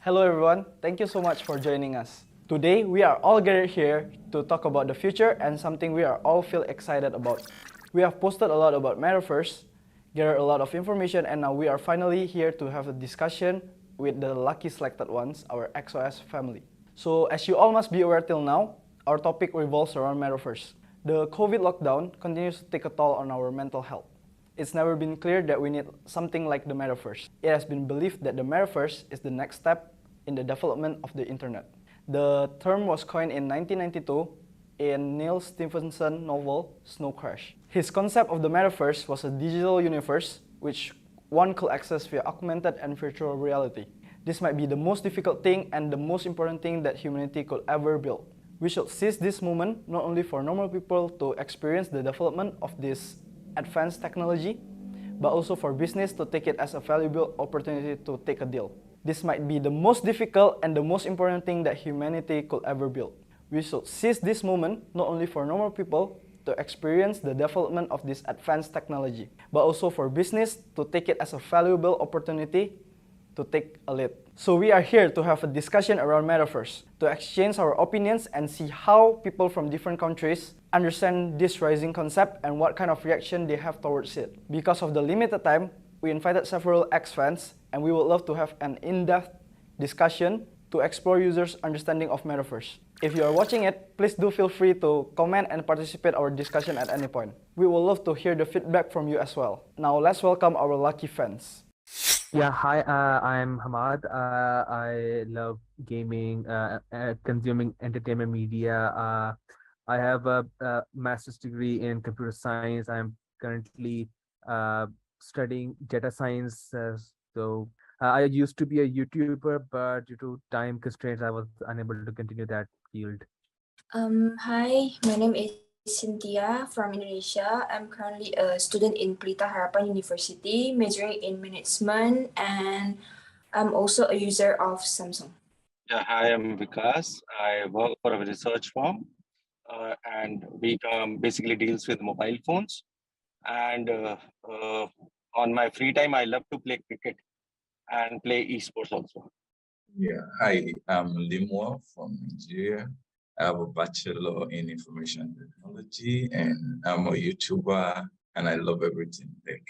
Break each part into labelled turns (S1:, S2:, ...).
S1: Hello everyone, thank you so much for joining us. Today we are all gathered here to talk about the future and something we are all feel excited about. We have posted a lot about Metaverse, gathered a lot of information, and now we are finally here to have a discussion with the lucky selected ones, our XOS family. So as you all must be aware till now, our topic revolves around Metaverse. The COVID lockdown continues to take a toll on our mental health. It's never been clear that we need something like the Metaverse. It has been believed that the Metaverse is the next step in the development of the internet. The term was coined in 1992 in Neil Stephenson's novel Snow Crash. His concept of the Metaverse was a digital universe which one could access via augmented and virtual reality. This might be the most difficult thing and the most important thing that humanity could ever build. We should seize this moment not only for normal people to experience the development of this advanced technology, but also for business to take it as a valuable opportunity to take a deal. This might be the most difficult and the most important thing that humanity could ever build. We should seize this moment not only for normal people to experience the development of this advanced technology, but also for business to take it as a valuable opportunity to take a lead. So we are here to have a discussion around Metaverse, to exchange our opinions and see how people from different countries understand this rising concept and what kind of reaction they have towards it. Because of the limited time, we invited several ex-fans and we would love to have an in-depth discussion to explore users' understanding of Metaverse. If you are watching it, please do feel free to comment and participate our discussion at any point. We would love to hear the feedback from you as well. Now let's welcome our lucky fans.
S2: Yeah, hi, I'm Hamad. I love gaming, consuming entertainment media. I have a master's degree in computer science. I'm currently studying data science. I used to be a YouTuber, but due to time constraints, I was unable to continue that field.
S3: Hi, my name is Cynthia from Indonesia. I'm currently a student in Pelita Harapan University, majoring in management, and I'm also a user of Samsung.
S4: Yeah, hi, I'm Vikas. I work for a research firm, and we basically deals with mobile phones. And on my free time, I love to play cricket and play esports also.
S5: Yeah, hi, I'm Limo from Nigeria. I have a bachelor in information technology and I'm a YouTuber and I love everything tech.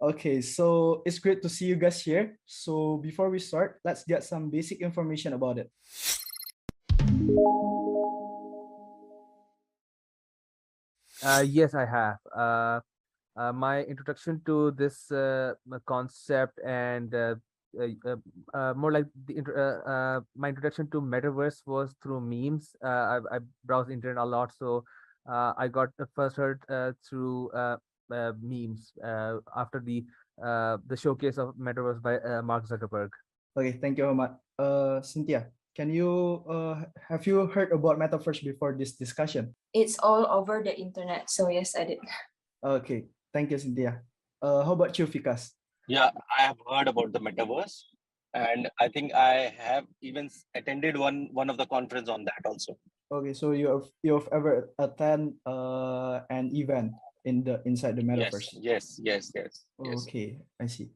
S1: Okay, so it's great to see you guys here. So before we start, let's get some basic information about it.
S2: Yes, I have. My introduction to this concept and more like my introduction to Metaverse was through memes. I browsed internet a lot, so I got first heard through memes after the showcase of Metaverse by Mark Zuckerberg.
S1: Okay, thank you, Ahmad. Cynthia, can you have you heard about Metaverse before this discussion?
S3: It's all over the internet, so yes, I did.
S1: Okay, thank you, Cynthia. How about you, Fikas?
S4: Yeah, I have heard about the metaverse, and I think I have even attended one of the conference on that also.
S1: Okay, so you have ever attend an event inside the Metaverse?
S4: Yes.
S1: Okay, I see.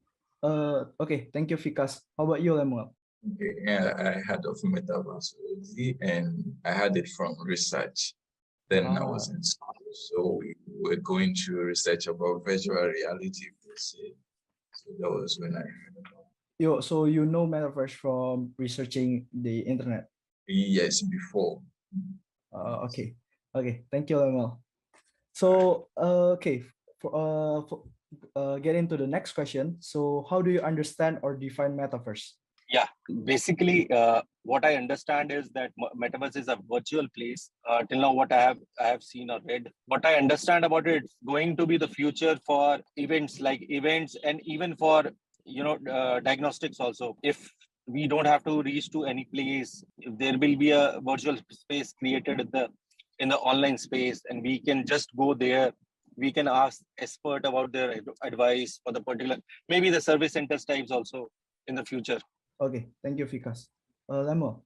S1: Okay, thank you, Fikas. How about you, Lemuel?
S5: Okay, yeah, I had of Metaverse already and I had it from research. Then I was in school, so we were going to research about virtual reality per se. So that was when I heard about it.
S1: So you know Metaverse from researching the internet?
S5: Yes, before.
S1: Okay. Thank you, Lemuel. So okay, get into the next question. So how do you understand or define Metaverse?
S4: Yeah, basically, what I understand is that metaverse is a virtual place. Till now, what I have seen or read, what I understand about it, it's going to be the future for events and even for diagnostics also. If we don't have to reach to any place, if there will be a virtual space created in the online space, and we can just go there. We can ask expert about their advice for the particular, maybe the service centers types also in the future.
S1: Okay, thank you, Fikas. Lemo,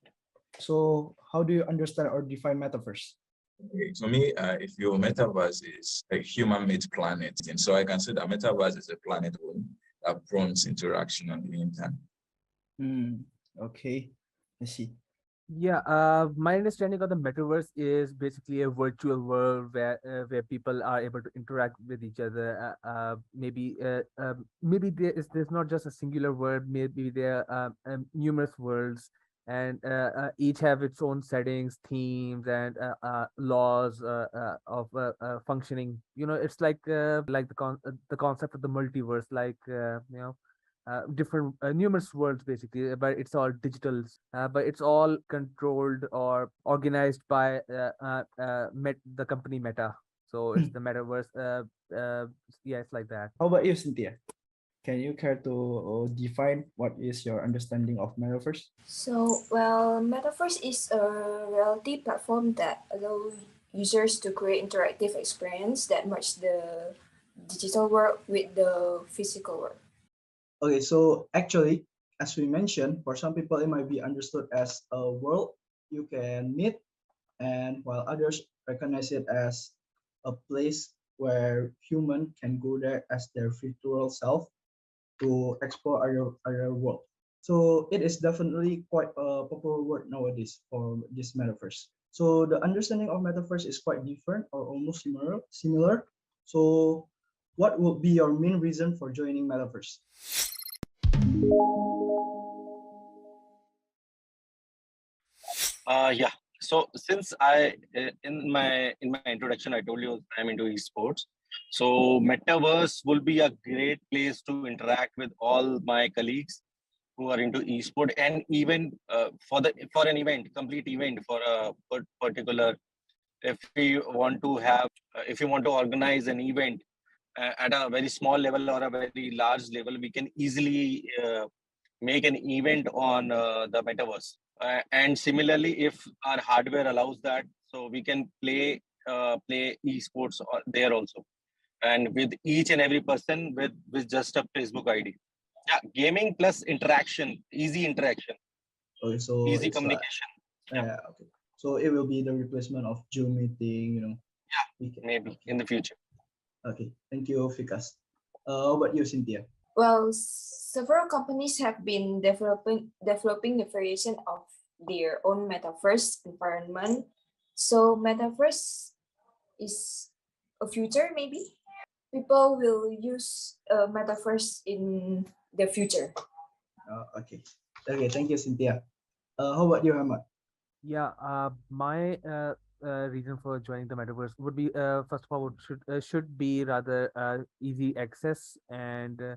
S1: so how do you understand or define Metaverse?
S5: Okay, to me, if your metaverse is a human-made planet, and so I can say that metaverse is a planet that prompts interaction on the internet.
S1: Okay. I see.
S2: Yeah, my understanding of the metaverse is basically a virtual world where people are able to interact with each other. Maybe there's not just a singular world. Maybe there are numerous worlds, and each have its own settings, themes, and laws of functioning. You know, it's like the concept of the multiverse, different numerous worlds basically, but it's all digital, but it's all controlled or organized by the company Meta. So it's the metaverse. Yeah, it's like that.
S1: How about you, Cynthia? Can you care to define what is your understanding of Metaverse?
S3: So, well, Metaverse is a reality platform that allows users to create interactive experience that merge the digital world with the physical world.
S1: Okay, so actually, as we mentioned, for some people it might be understood as a world you can meet, and while others recognize it as a place where human can go there as their virtual self to explore other world. So it is definitely quite a popular word nowadays for this metaverse. So the understanding of metaverse is quite different or almost similar. So what would be your main reason for joining metaverse?
S4: Yeah. So since I in my introduction I told you I'm into esports, so Metaverse will be a great place to interact with all my colleagues who are into esport, and even for an event, complete event for a particular. If we want to if you want to organize an event at a very small level or a very large level, we can easily make an event on the metaverse. And similarly, if our hardware allows that, so we can play esports there also, and with each and every person with just a Facebook ID. Yeah, gaming plus interaction, easy interaction,
S1: Okay, so
S4: easy
S1: it's like
S4: communication. Yeah,
S1: okay. So it will be the replacement of Zoom meeting,
S4: yeah,
S1: We can,
S4: maybe
S1: okay.
S4: in the future.
S1: Okay, thank you, Fikas. How about you, Cynthia?
S3: Well, several companies have been developing the variation of their own metaverse environment. So metaverse is a future maybe. People will use metaverse in the future.
S1: Okay. Okay, thank you, Cynthia. How about you, Hamad?
S2: Yeah, my reason for joining the metaverse would be first of all should be rather easy access and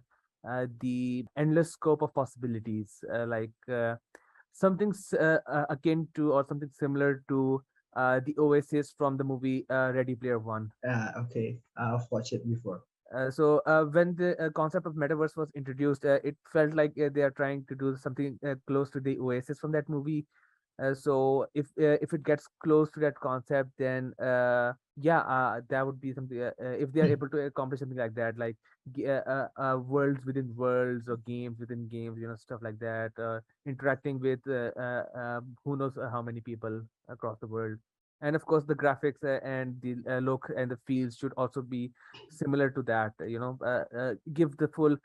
S2: the endless scope of possibilities, akin to or something similar to the Oasis from the movie Ready Player One.
S1: Okay, I've watched it before.
S2: When the concept of metaverse was introduced, it felt like they are trying to do something close to the Oasis from that movie. So if it gets close to that concept, then that would be something. If they are able to accomplish something like that, like worlds within worlds or games within games, stuff like that, interacting with who knows how many people across the world. And of course, the graphics and the look and the feels should also be similar to that. Give the full,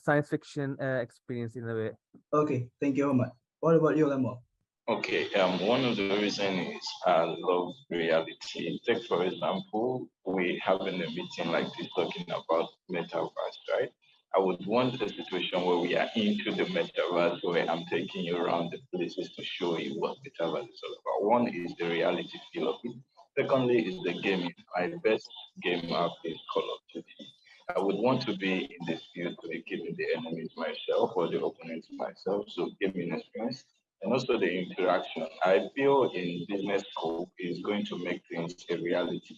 S2: science fiction experience in a way.
S1: Okay, thank you, Hamad. What about you, Lemo?
S5: Okay, one of the reasons is I love reality. Take for example, we having a meeting like this talking about metaverse, right? I would want a situation where we are into the metaverse where I'm taking you around the places to show you what metaverse is all about. One is the reality feel of it. Secondly is the gaming. My best game app is Call of Duty. I would want to be in this field to be killing the enemies myself or the opponents myself. So gaming experience and also the interaction. I feel in business scope is going to make things a reality.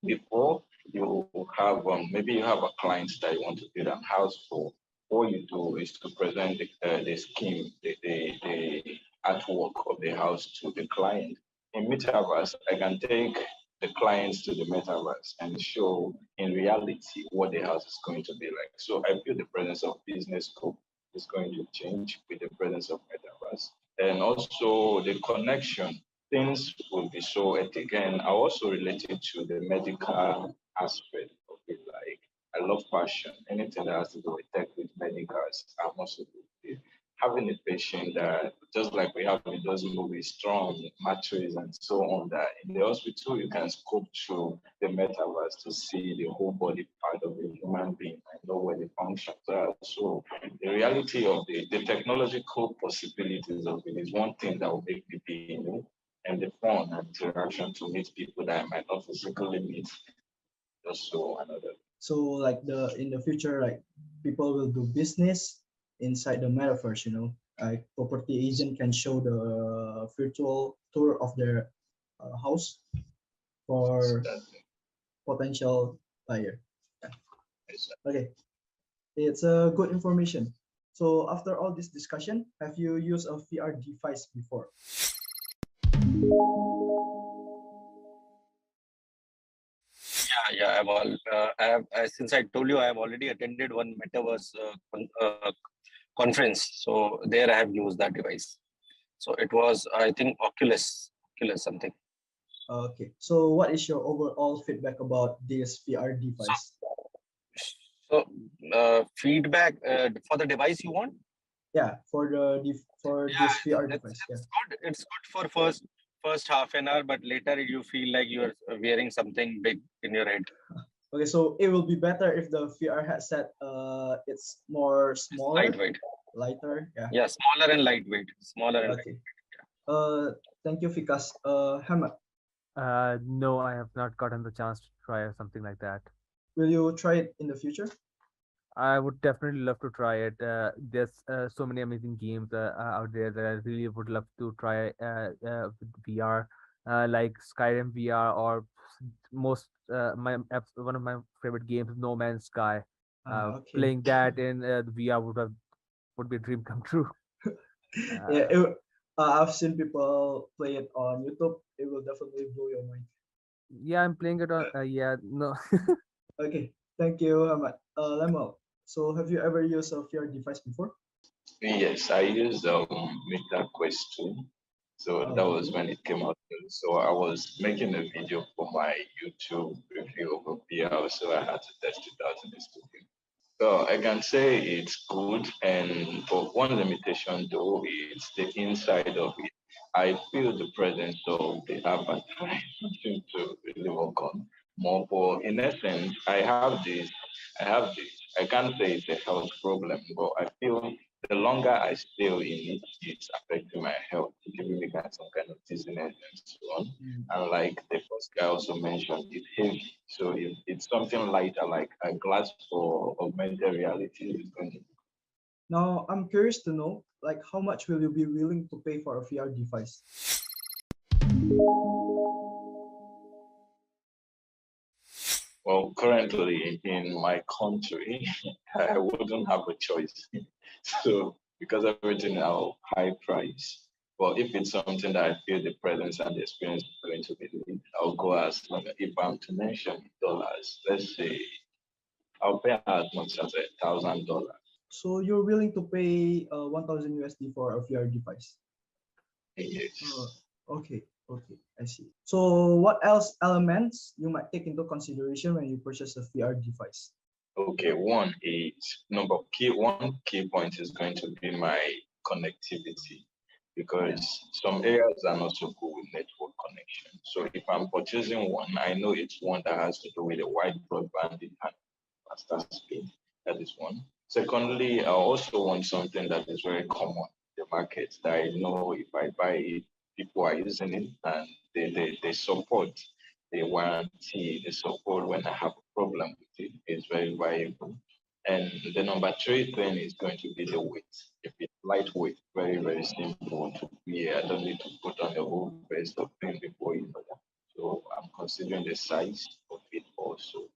S5: Before you have maybe you have a client that you want to build a house for, all you do is to present the scheme, the artwork of the house to the client. In Metaverse, I can take the clients to the Metaverse and show in reality what the house is going to be like. So I feel the presence of business scope is going to change with the presence of Metaverse. And also the connection things will be so again, I also related to the medical aspect of it. Like I love fashion. Anything that has to do with tech with medicals, I'm also good with it. having a patient that, just like we have in those movies, strong matches and so on, that in the hospital you can scope through the metaverse to see the whole body part of a human being and know where the functions are. So the reality of the technological possibilities of it is one thing that will make me be, and the fun and interaction to meet people that I might not physically meet. Also another.
S1: So like in the future, like people will do business inside the metaverse, like property agent can show the virtual tour of their house for potential buyer. Yeah. Okay, it's a good information. So after all this discussion, have you used a VR device before?
S4: Yeah. Since I told you, I have already attended one Metaverse conference. So there I have used that device. So it was, I think, Oculus something.
S1: Okay, so what is your overall feedback about this VR device?
S4: So feedback for the device you want?
S1: Yeah, for this VR device.
S4: It's good for first half an hour, but later you feel like you're wearing something big in your head.
S1: Okay, so it will be better if the VR headset it's more smaller,
S4: lightweight,
S1: lighter.
S4: Yeah, smaller and lightweight.
S1: Okay. Thank you, Fikas. Hamad.
S2: No, I have not gotten the chance to try something like that.
S1: Will you try it in the future?
S2: I would definitely love to try it. There's so many amazing games out there that I really would love to try with VR, like Skyrim VR, or one of my favorite games, No Man's Sky.
S1: Okay.
S2: Playing that in the VR would be a dream come true.
S1: Yeah, I've seen people play it on YouTube. It will definitely blow your mind.
S2: Yeah, I'm playing it on. Yeah, no.
S1: Okay, thank you, Hamad. Lemuel, so have you ever used a VR device before?
S5: Yes, I used Meta Quest 2. So that was when it came out. So I was making a video for my YouTube review of VR, so I had to test it out in the studio. So I can say it's good, and but one limitation though is the inside of it. I feel the presence of the avatar something to really work on more. But in essence, I have this. I can't say it's a health problem, but I feel the longer I stay in it, it's affecting my health, giving me some kind of dizziness and so on. And like the first guy also mentioned, it's heavy. So if it's something lighter, like a glass for augmented reality, is going to be.
S1: Now, I'm curious to know, like, how much will you be willing to pay for a VR device?
S5: Well, currently in my country, I wouldn't have a choice. So because everything now high price. Well, if it's something that I feel the presence and the experience is going to be neat, I'll go as long. If I'm to mention dollars, let's say I'll pay as much as $1,000.
S1: So you're willing to pay 1,000 USD for a VR device?
S5: Yes.
S1: Okay, I see. So what else elements you might take into consideration when you purchase a VR device?
S5: Okay, one key point is going to be my connectivity, because some areas are not so good with network connection. So if I'm purchasing one, I know it's one that has to do with a wide broadband and faster speed. That is one. Secondly, I also want something that is very common in the market, that I know if I buy it, people are using it and they support, they warranty, they support when I have a problem with it. It's very valuable. And the number three thing is going to be the weight. If it's lightweight, very, very simple to wear. I don't need to put on the whole vest of thing before you know that. So I'm considering the size of it also.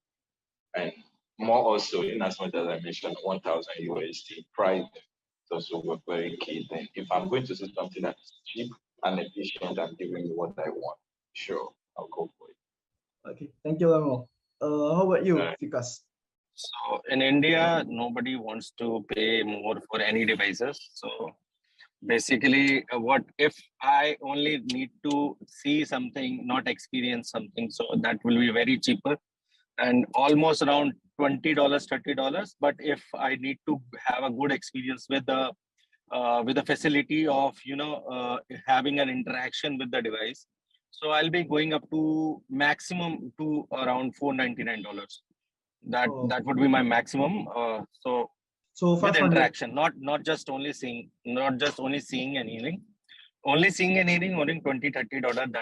S5: And more also, in as much as I mentioned 1,000 USD price, it's also a very key thing. If I'm going to see something that's cheap and efficient and giving me what I want, sure, I'll go for it.
S1: Okay, thank you, Lemo. How about you, Fikas?
S4: So in India, nobody wants to pay more for any devices. So basically, what if I only need to see something, not experience something? So that will be very cheaper and almost around $20, $30. But if I need to have a good experience with the with the facility of having an interaction with the device. So I'll be going up to maximum to around $499. That would be my maximum. So
S1: So
S4: with
S1: 500.
S4: interaction, not just only seeing, and hearing. Only seeing and hearing, only $20-$30.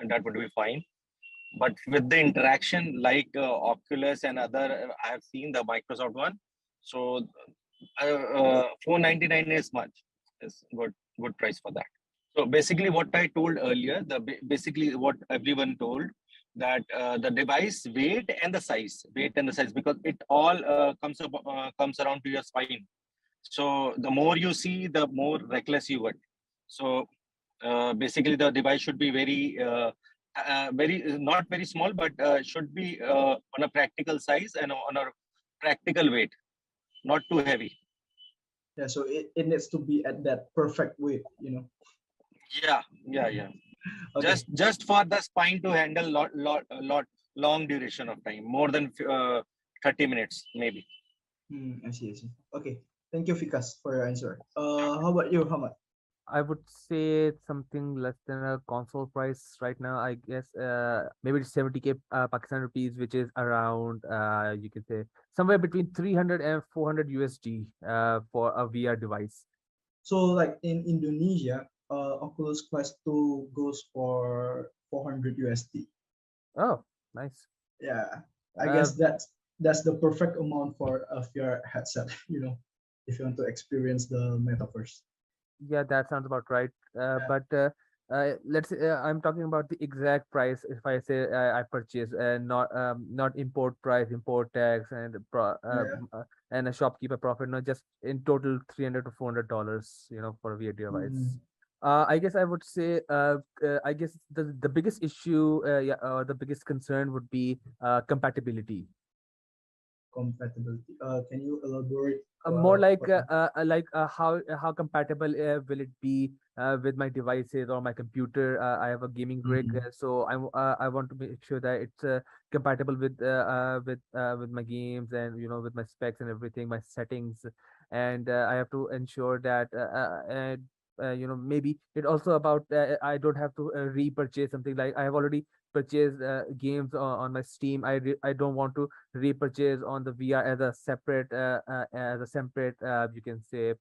S4: That would be fine. But with the interaction like Oculus and other, I have seen the Microsoft one. So $499 is good price for that. So basically, what I told earlier, basically what everyone told, that the device weight and the size, because it all comes around to your spine. So the more you see, the more reckless you get. So basically, the device should be very not very small, but should be on a practical size and on a practical weight, not too heavy.
S1: Yeah, so it needs to be at that perfect weight,
S4: Yeah.
S1: Okay.
S4: Just for the spine to handle long duration of time, more than 30 minutes maybe.
S1: I see. Okay, thank you, Fikas, for your answer. How about you, Hamad?
S2: I would say something less than a console price right now. I guess maybe it's 70K Pakistan rupees, which is around you can say somewhere between 300 and 400 USD for a VR device.
S1: So like in Indonesia, Oculus Quest 2 goes for 400 USD.
S2: Oh, nice.
S1: Yeah, I guess that's the perfect amount for a VR headset, if you want to experience the metaverse.
S2: Yeah, that sounds about right. But let's say I'm talking about the exact price. If I say I purchase, not import price, import tax, and and a shopkeeper profit, not just in total $300 to $400, for a VR device. I guess I would say, I guess the biggest issue, the biggest concern would be compatibility.
S1: Compatibility. Can you elaborate?
S2: More like how compatible will it be with my devices or my computer? I have a gaming rig, so I want to make sure that it's compatible with my games and with my specs and everything, my settings, and I have to ensure that maybe it also about I don't have to repurchase something. Like I have already purchased games on my Steam. I don't want to repurchase on the VR as a separate you can say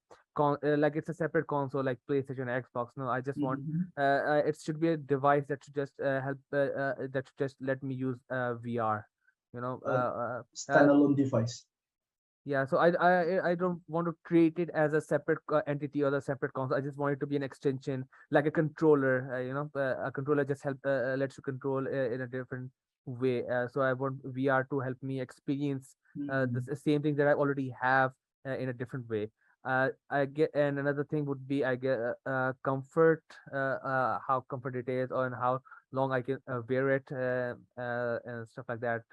S2: like it's a separate console like PlayStation, Xbox. No, I just want it should be a device that should just help that should just let me use VR.
S1: Standalone device.
S2: Yeah, so I don't want to treat it as a separate entity or a separate console. I just want it to be an extension, like a controller. A controller just lets you control in a different way. So I want VR to help me experience the same thing that I already have in a different way. I get, and another thing would be I get comfort, how comfort it is, or and how long I can wear it, and stuff like that.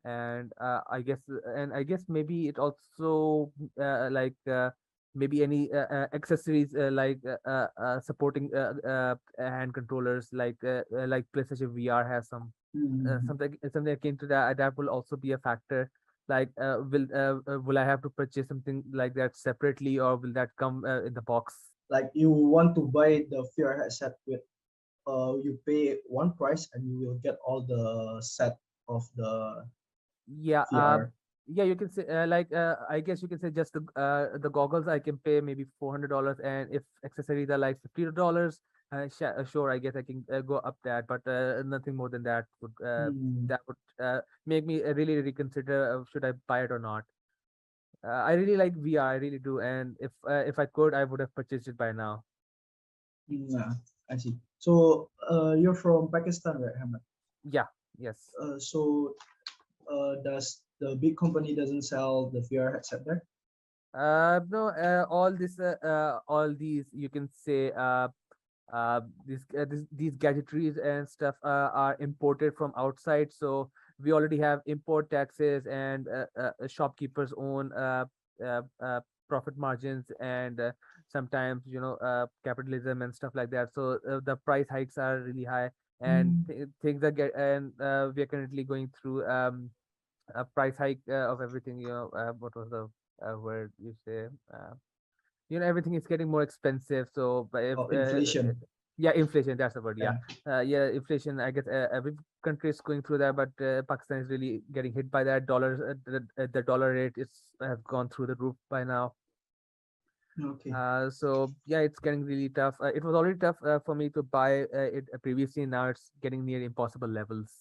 S2: And I guess maybe it also maybe any accessories supporting hand controllers like PlayStation VR has some something akin to that. That will also be a factor. Like will I have to purchase something like that separately, or will that come in the box?
S1: Like you want to buy the VR headset with you pay one price and you will get all the set of the
S2: Yeah,
S1: VR.
S2: yeah, you can say I guess you can say just the goggles I can pay maybe $400, and if accessories are like $50, sure, I guess I can go up that, but nothing more than that would make me really reconsider should I buy it or not. I really like VR, I really do, and if I could, I would have purchased it by now.
S1: Yeah, I see. So you're from Pakistan, right, Hamad?
S2: Yeah, yes.
S1: So does the big company doesn't sell the VR headset there?
S2: No, all these you can say these gadgetries and stuff are imported from outside, so we already have import taxes and shopkeepers own profit margins, and sometimes capitalism and stuff like that, so the price hikes are really high, and things are get and we are currently going through a price hike of everything. What was the word you say? everything is getting more expensive. So
S1: Inflation.
S2: yeah, inflation, that's the word.
S1: Yeah.
S2: Yeah, inflation, I guess every country is going through that, but Pakistan is really getting hit by that. The dollar rate is have gone through the roof by now.
S1: Okay.
S2: So yeah, it's getting really tough. It was already tough for me to buy it previously. Now it's getting near impossible levels.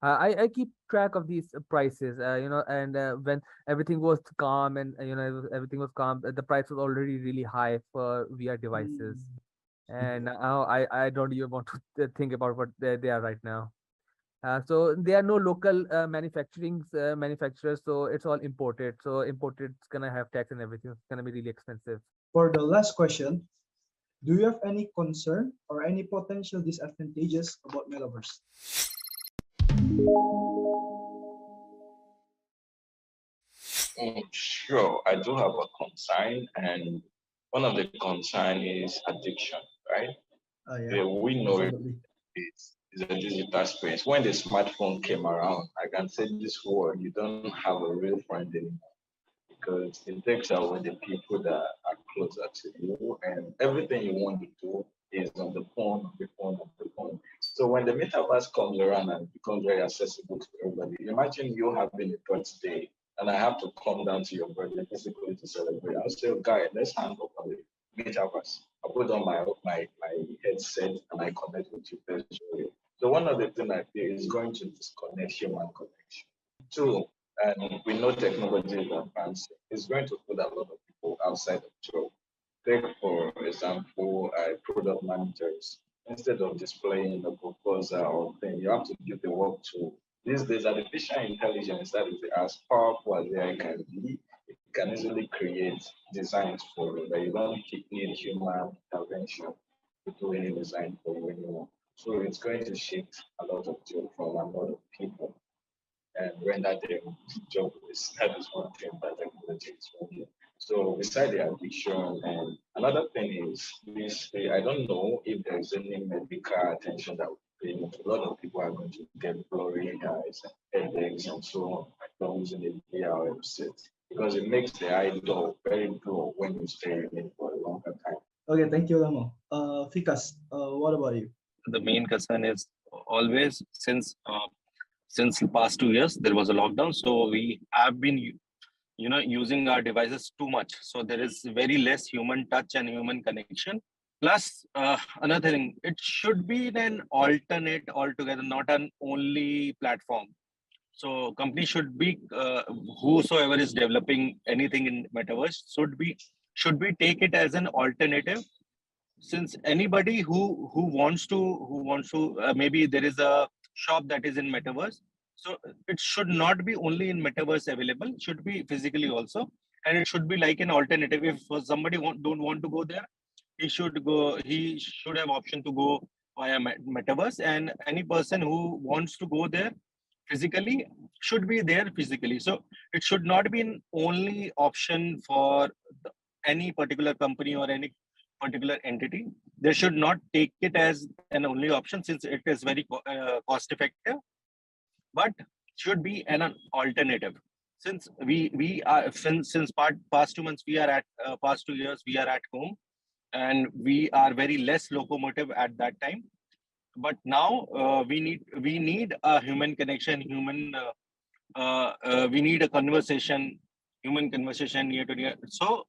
S2: I keep track of these prices, and when everything was calm and everything was calm, the price was already really high for VR devices, and now I don't even want to think about what they are right now. So there are no local manufacturers, so it's all imported. So imported is gonna have tax and everything. It's gonna be really expensive.
S1: For the last question, do you have any concern or any potential disadvantages about Metaverse?
S5: Sure, I do have a concern, and one of the concern is addiction, right?
S1: Yeah,
S5: We know
S1: absolutely.
S5: it's a digital space. When the smartphone came around, I can say this word, you don't have a real friend anymore because it takes away the people that are closer to you, and everything you want to do is on the phone, on the phone, on the phone. So when the metaverse comes around and becomes very accessible to everybody, imagine you having a birthday and I have to come down to your birthday physically to celebrate. I'll say, oh, guy, let's hang up on the metaverse. I put on my headset and I connect with you virtually. So one of the things I feel is going to disconnect human connection. Two, and we know technology is advancing, it's going to put a lot of people outside of job. Take, for example, product managers. Instead of displaying the proposal or thing, you have to give the work to. These days, artificial intelligence, that is as powerful as AI can be, it can easily create designs for you that you don't need human intervention to do any design for you anymore. So it's going to shift a lot of job from a lot of people and render them jobless. That is one thing that technology is working. So beside the addiction, and another thing is this, I don't know if there is any medical attention that we pay. A lot of people are going to get blurry eyes, headaches, and so on by using the VR headset because it makes the eye dull, very dull when you stay in it for a longer time.
S1: Okay, thank you, Lamo. Fikas, what about you?
S4: The main concern is always since the past 2 years there was a lockdown, so we have been using our devices too much. So there is very less human touch and human connection. Plus, another thing, it should be an alternate altogether, not an only platform. So company should be whosoever is developing anything in metaverse should be take it as an alternative. Since anybody who wants to maybe there is a shop that is in metaverse, so it should not be only in metaverse available, it should be physically also, and it should be like an alternative. If somebody don't want to go there, he should have option to go via metaverse, and any person who wants to go there physically should be there physically. So it should not be an only option for any particular company or any particular entity. They should not take it as an only option since it is very cost effective, but should be an alternative. Since we are since past 2 months we are at past 2 years we are at home, and we are very less locomotive at that time. But now we need a human connection, we need a conversation, human conversation near to near. So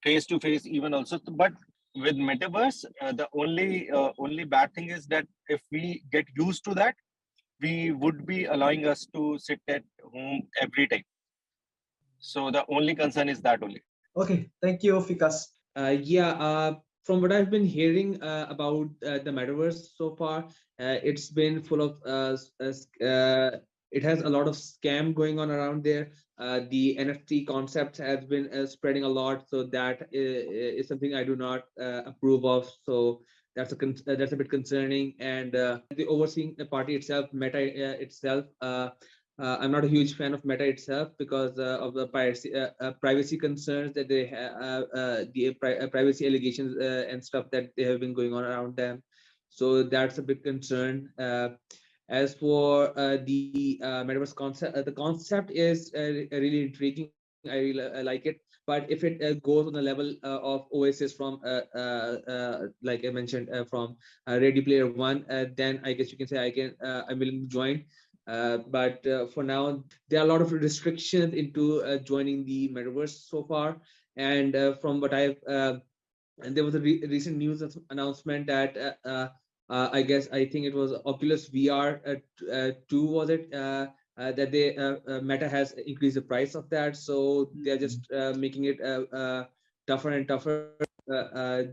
S4: face to face even also. But with metaverse, the only bad thing is that if we get used to that, we would be allowing us to sit at home every time. So the only concern is that only.
S1: Okay, thank you, Fikas.
S2: From what I've been hearing about the metaverse so far, it's been full of it has a lot of scam going on around there. The NFT concept has been spreading a lot, so that is something I do not approve of. So that's a bit concerning. And the overseeing party itself, Meta itself. I'm not a huge fan of Meta itself because of the privacy concerns that they have, privacy allegations and stuff that they have been going on around them. So that's a big concern. As for the metaverse concept, the concept is really intriguing. I really like it, But if it goes on the level of Oasis from like I mentioned from Ready Player One, then I guess you can say I'm willing to join. But for now, there are a lot of restrictions into joining the metaverse so far. And from what I've and there was a recent news announcement that I think it was Oculus VR 2, was it? That they Meta has increased the price of that, so they're just making it tougher and tougher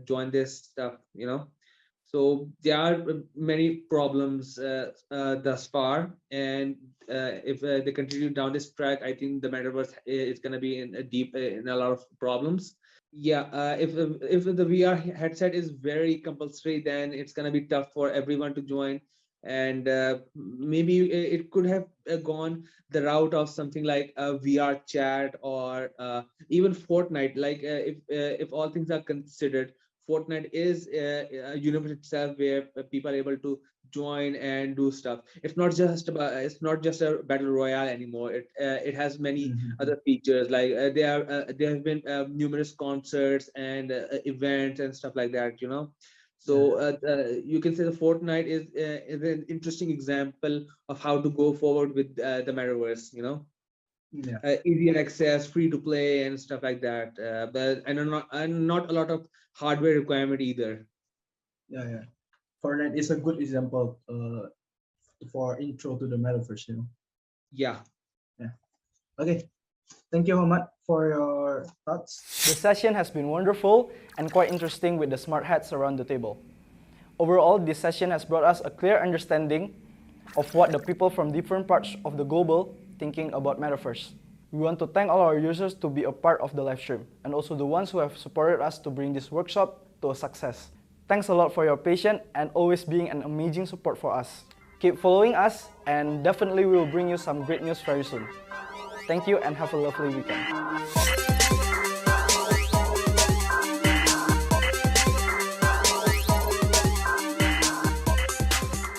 S2: join this stuff, you know. So there are many problems thus far, and if they continue down this track, I think the metaverse is going to be in a lot of problems. Yeah, if the VR headset is very compulsory, then it's going to be tough for everyone to join. And maybe it could have gone the route of something like a VR chat, or even Fortnite. Like if all things are considered, Fortnite is a universe itself where people are able to join and do stuff. It's not just a battle royale anymore. It has many other features, like there have been numerous concerts and events and stuff like that, you know. So you can say the Fortnite is an interesting example of how to go forward with the metaverse, you know. Easier access, free to play, and stuff like that. But not a lot of hardware requirement either.
S1: Yeah. Fortnite is a good example for intro to the metaverse, you know.
S2: Yeah.
S1: Okay. Thank you, Hamad, for your thoughts. The session has been wonderful and quite interesting with the smart hats around the table. Overall, this session has brought us a clear understanding of what the people from different parts of the global thinking about Metaverse. We want to thank all our users to be a part of the live stream, and also the ones who have supported us to bring this workshop to a success. Thanks a lot for your patience and always being an amazing support for us. Keep following us, and definitely we will bring you some great news very soon. Thank you and have a lovely weekend.